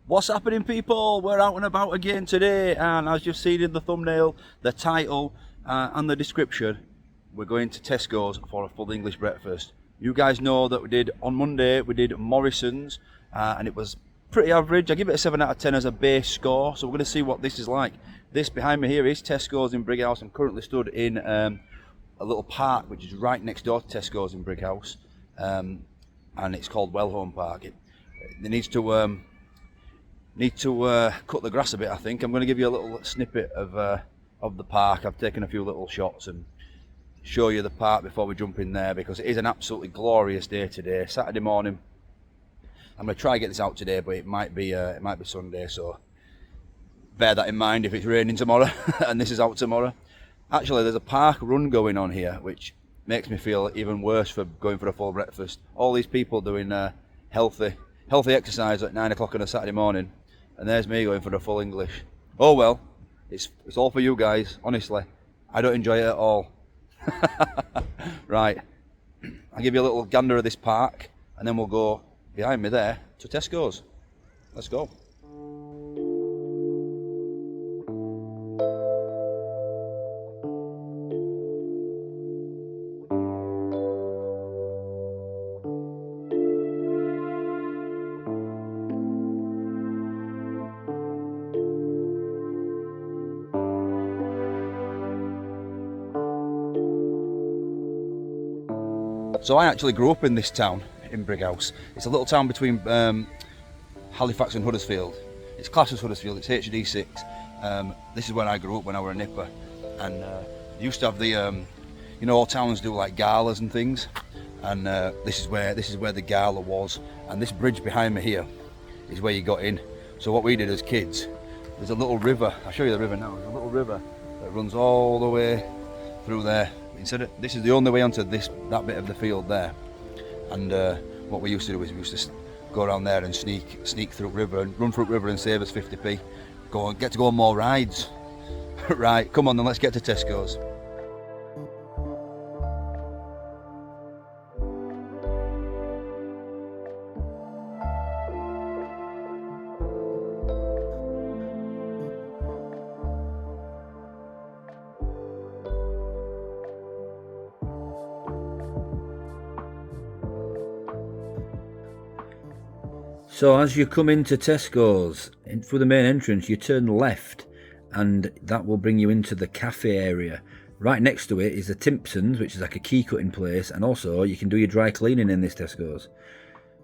What's happening, people? We're out and about again today, and as you've seen in the thumbnail, the title and the description, we're going to Tesco's for a full English breakfast. You guys know that on Monday we did Morrison's, and it was pretty average. I give it a 7 out of 10 as a base score, so we're going to see what this is like. This behind me here is Tesco's in Brighouse. I'm currently stood in a little park which is right next door to Tesco's in Brighouse, and it's called Wellhome Park. It needs to cut the grass a bit, I think. I'm going to give you a little snippet of the park. I've taken a few little shots and show you the park before we jump in there, because it is an absolutely glorious day today, Saturday morning. I'm going to try and get this out today, but it might be Sunday, so bear that in mind if it's raining tomorrow and this is out tomorrow. Actually, there's a park run going on here, which makes me feel even worse for going for a full breakfast. All these people doing healthy exercise at 9 o'clock on a Saturday morning, and there's me going for a full English. Oh well, it's all for you guys, honestly. I don't enjoy it at all. Right, I'll give you a little gander of this park, and then we'll go behind me there to Tesco's. Let's go. So I actually grew up in this town, in Brighouse. It's a little town between Halifax and Huddersfield. It's classed as Huddersfield, it's HD6. This is when I grew up, when I was a nipper. And they used to have the, you know, all towns do like galas and things. And this is where the gala was. And this bridge behind me here is where you got in. So what we did as kids, there's a little river, I'll show you the river now. There's a little river that runs all the way through there. This is the only way onto that bit of the field there, and what we used to do is we used to go around there and sneak through river and run through river and save us 50p. Get to go on more rides. Right, come on then, let's get to Tesco's. So as you come into Tesco's, through the main entrance, you turn left, and that will bring you into the cafe area. Right next to it is the Timpsons, which is like a key cutting place, and also you can do your dry cleaning in this Tesco's.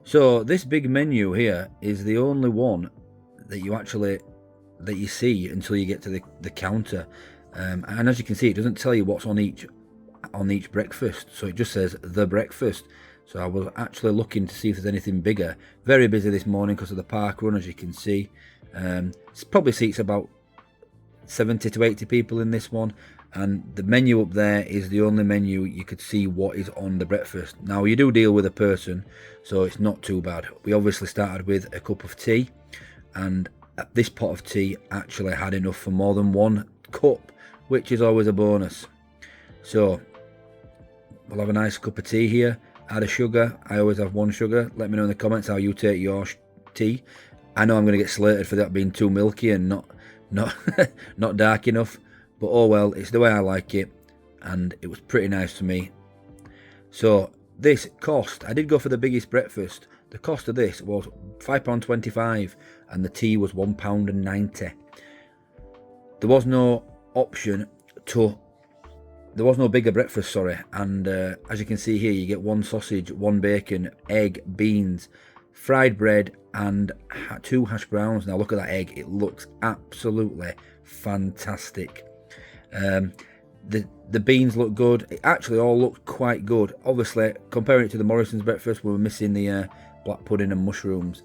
So this big menu here is the only one that you see until you get to the counter, and as you can see, it doesn't tell you what's on each breakfast, so it just says the breakfast. So I was actually looking to see if there's anything bigger. Very busy this morning because of the park run, as you can see. It probably seats about 70 to 80 people in this one. And the menu up there is the only menu you could see what is on the breakfast. Now, you do deal with a person, so it's not too bad. We obviously started with a cup of tea, and this pot of tea actually had enough for more than one cup, which is always a bonus. So we'll have a nice cup of tea here. Add a sugar. I always have one sugar. Let me know in the comments how you take your tea. I know I'm going to get slated for that being too milky and not dark enough, but oh well, it's the way I like it, and it was pretty nice to me. So this cost, I did go for the biggest breakfast. The cost of this was £5.25, and the tea was £1.90. There was no option to. There was no bigger breakfast, sorry, and as you can see here, you get one sausage, one bacon, egg, beans, fried bread, and 2 hash browns. Now look at that egg, it looks absolutely fantastic. The beans look good. It actually all looked quite good. Obviously, comparing it to the Morrison's breakfast, we were missing the black pudding and mushrooms.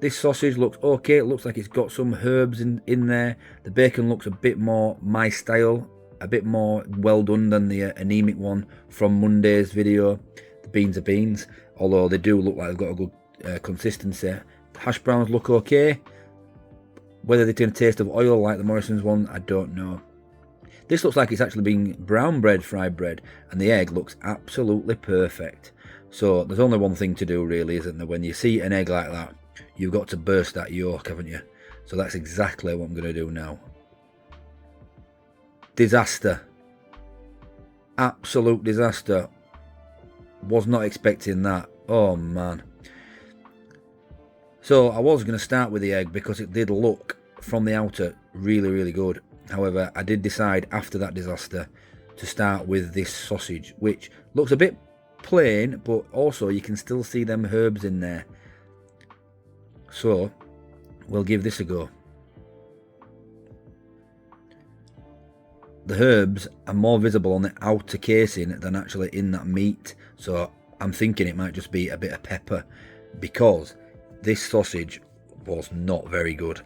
This sausage looks okay. It looks like it's got some herbs in there. The bacon looks a bit more my style, a bit more well done than the anemic one from Monday's video. The beans are beans, although they do look like they've got a good consistency. The hash browns look okay. Whether they take a taste of oil like the Morrison's one, I don't know. This looks like it's actually being brown bread, fried bread, and the egg looks absolutely perfect. So there's only one thing to do really, isn't there? When you see an egg like that, you've got to burst that yolk, haven't you? So that's exactly what I'm going to do now. Disaster. Absolute disaster. Was not expecting that. Oh man. So I was going to start with the egg because it did look from the outer really, really good. However, I did decide after that disaster to start with this sausage, which looks a bit plain, but also you can still see them herbs in there. So we'll give this a go. The herbs are more visible on the outer casing than actually in that meat, so I'm thinking it might just be a bit of pepper, because this sausage was not very good.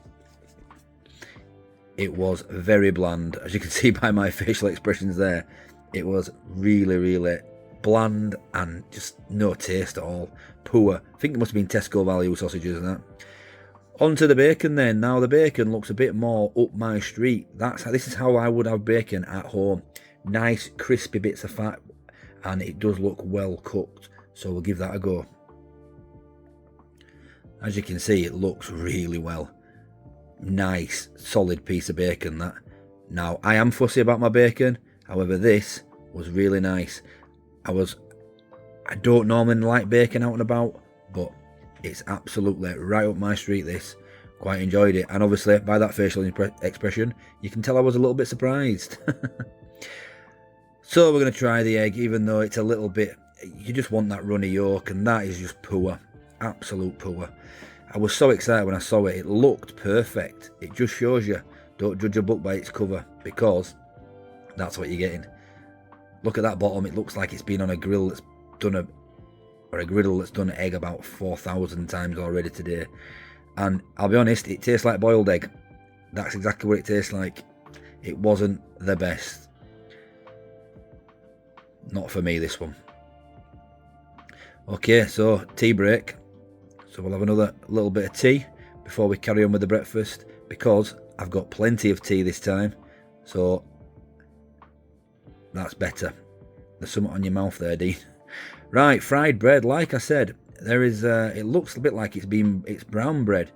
It was very bland, as you can see by my facial expressions there. It was really, really bland and just no taste at all. Poor. I think it must have been Tesco value sausages and that. Onto the bacon then. Now the bacon looks a bit more up my street. This is how I would have bacon at home. Nice crispy bits of fat, and it does look well cooked. So we'll give that a go. As you can see, it looks really well. Nice solid piece of bacon that. Now I am fussy about my bacon, however this was really nice. I don't normally like bacon out and about, but it's absolutely right up my street this. Quite enjoyed it, and obviously by that facial expression you can tell I was a little bit surprised. So we're going to try the egg, even though it's a little bit, you just want that runny yolk, and that is just poor, absolute poor. I was so excited when I saw it. It looked perfect. It just shows you, don't judge a book by its cover, because that's what you're getting. Look at that bottom. It looks like it's been on a grill that's done a griddle that's done egg about 4,000 times already today. And I'll be honest, it tastes like boiled egg. That's exactly what it tastes like. It wasn't the best. Not for me, this one. Okay, so tea break. So we'll have another little bit of tea before we carry on with the breakfast, because I've got plenty of tea this time. So that's better. There's something on your mouth there, Dean. Right, fried bread. Like I said, there is. It looks a bit like it's brown bread,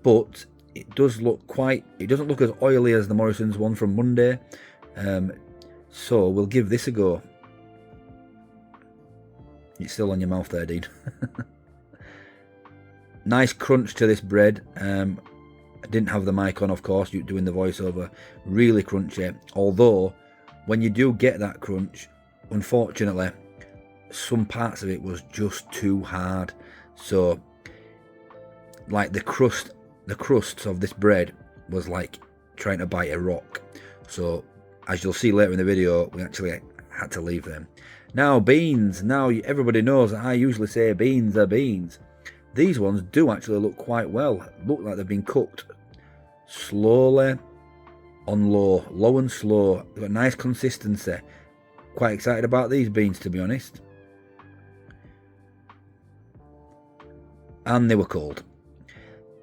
but it does look it doesn't look as oily as the Morrison's one from Monday. So we'll give this a go. It's still on your mouth there, Dean. Nice crunch to this bread. I didn't have the mic on, of course, doing the voiceover. Really crunchy. Although, when you do get that crunch, unfortunately, some parts of it was just too hard. So, like the crusts of this bread was like trying to bite a rock. So, as you'll see later in the video, we actually had to leave them. Now, beans. Now, everybody knows that I usually say beans are beans. These ones do actually look quite well. Look like they've been cooked slowly on low and slow. They've got nice consistency. Quite excited about these beans, to be honest. And they were cold.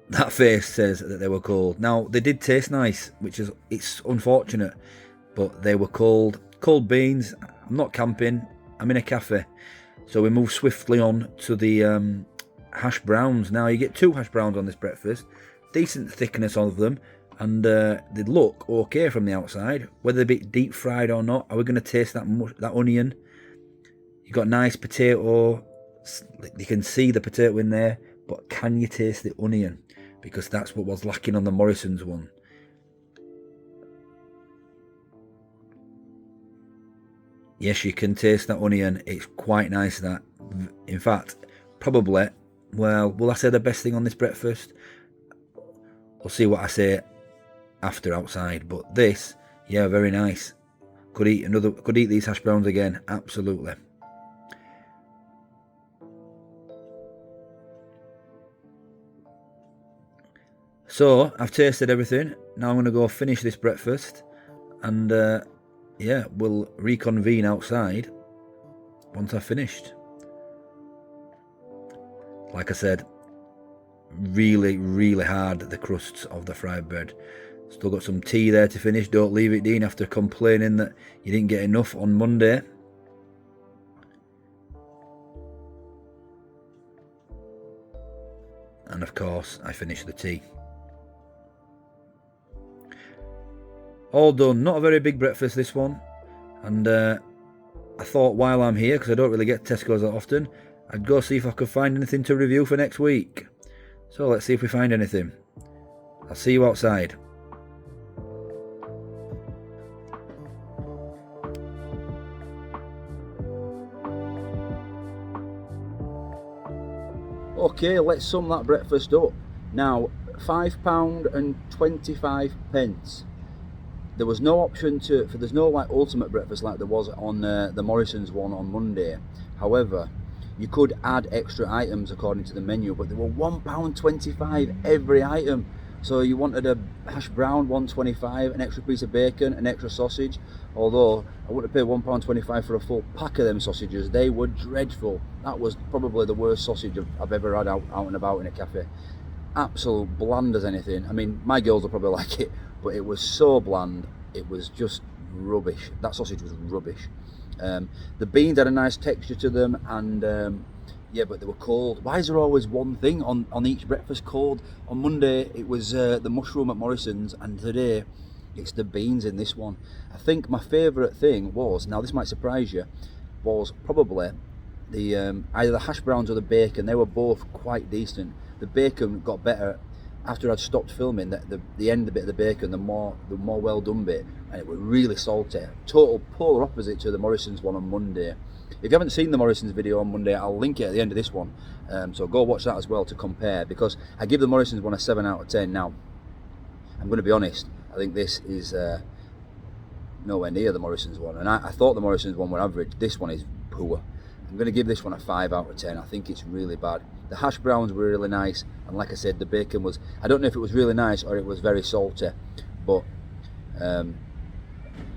That face says that they were cold. Now, they did taste nice, it's unfortunate, but they were cold. Cold beans. I'm not camping. I'm in a cafe. So we move swiftly on to the hash browns. Now you get 2 hash browns on this breakfast, decent thickness of them, and they look okay from the outside. Whether they be deep fried or not, are we going to taste that onion? You got nice potato. You can see the potato in there, but can you taste the onion? Because that's what was lacking on the Morrison's one. Yes, you can taste that onion. It's quite nice. That, in fact, probably. Well, will I say the best thing on this breakfast? We'll see what I say after outside. But this, yeah, very nice. Could eat these hash browns again, absolutely. So I've tasted everything. Now I'm going to go finish this breakfast, and yeah, we'll reconvene outside once I've finished. Like I said, really, really hard, the crusts of the fried bread. Still got some tea there to finish. Don't leave it, Dean, after complaining that you didn't get enough on Monday. And of course I finish the tea. All done. Not a very big breakfast, this one. And I thought while I'm here, because I don't really get Tesco's that often, I'd go see if I could find anything to review for next week. So let's see if we find anything. I'll see you outside. Okay, let's sum that breakfast up. Now, £5.25. There was no option there's no like ultimate breakfast like there was on the Morrison's one on Monday. However, you could add extra items according to the menu, but they were £1.25 every item. So you wanted a hash brown, £1.25, an extra piece of bacon, an extra sausage. Although I wouldn't have paid £1.25 for a full pack of them sausages. They were dreadful. That was probably the worst sausage I've ever had out and about in a cafe. Absolute bland as anything. I mean, my girls will probably like it, but it was so bland. It was just rubbish. That sausage was rubbish. The beans had a nice texture to them, and yeah, but they were cold. Why is there always one thing on each breakfast cold? On Monday it was the mushroom at Morrison's, and today it's the beans in this one. I think my favourite thing was, now this might surprise you, was probably the either the hash browns or the bacon. They were both quite decent. The bacon got better after I'd stopped filming. The end bit of the bacon, the more well done bit, and it was really salty. Total polar opposite to the Morrison's one on Monday. If you haven't seen the Morrison's video on Monday, I'll link it at the end of this one. So go watch that as well to compare, because I give the Morrison's one a 7 out of 10. Now, I'm going to be honest, I think this is nowhere near the Morrison's one, and I thought the Morrison's one were average. This one is poor. I'm going to give this one a 5 out of 10. I think it's really bad. The hash browns were really nice, and like I said, the bacon was, I don't know if it was really nice or it was very salty, but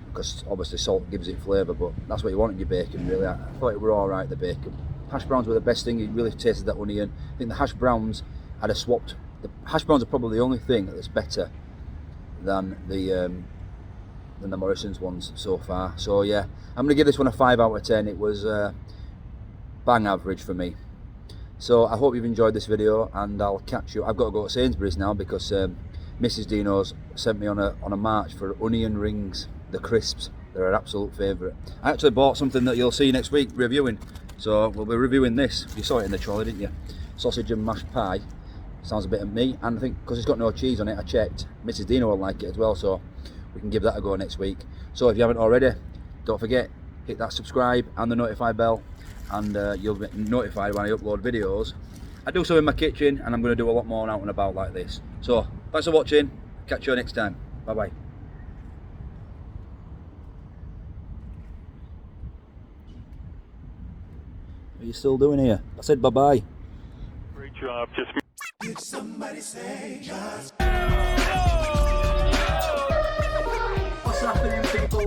because obviously salt gives it flavour, but that's what you want in your bacon, really. I thought it were alright, the bacon. Hash browns were the best thing. You really tasted that onion. I think the hash browns, I'd have swapped. The hash browns are probably the only thing that's better than the Morrison's ones so far. So yeah, I'm going to give this one a 5 out of 10. It was bang average for me. So I hope you've enjoyed this video, and I'll catch you. I've got to go to Sainsbury's now because Mrs. Deano's sent me on a march for onion rings, the crisps. They're an absolute favourite. I actually bought something that you'll see next week reviewing. So we'll be reviewing this. You saw it in the trolley, didn't you? Sausage and mashed pie. Sounds a bit of meat, and I think because it's got no cheese on it, I checked. Mrs. Deano will like it as well, so we can give that a go next week. So if you haven't already, don't forget, hit that subscribe and the notify bell, and you'll be notified when I upload videos. I do some in my kitchen, and I'm going to do a lot more out and about like this. So thanks for watching. Catch you next time. Bye bye. What are you still doing here? I said bye bye. Great job. Just. Did somebody say just? What's happening, people?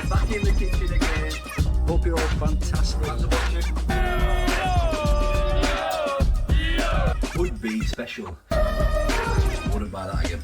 Back in the kitchen again. Hope you're all fantastic. Thanks for watching. Would be special. Wouldn't buy that again.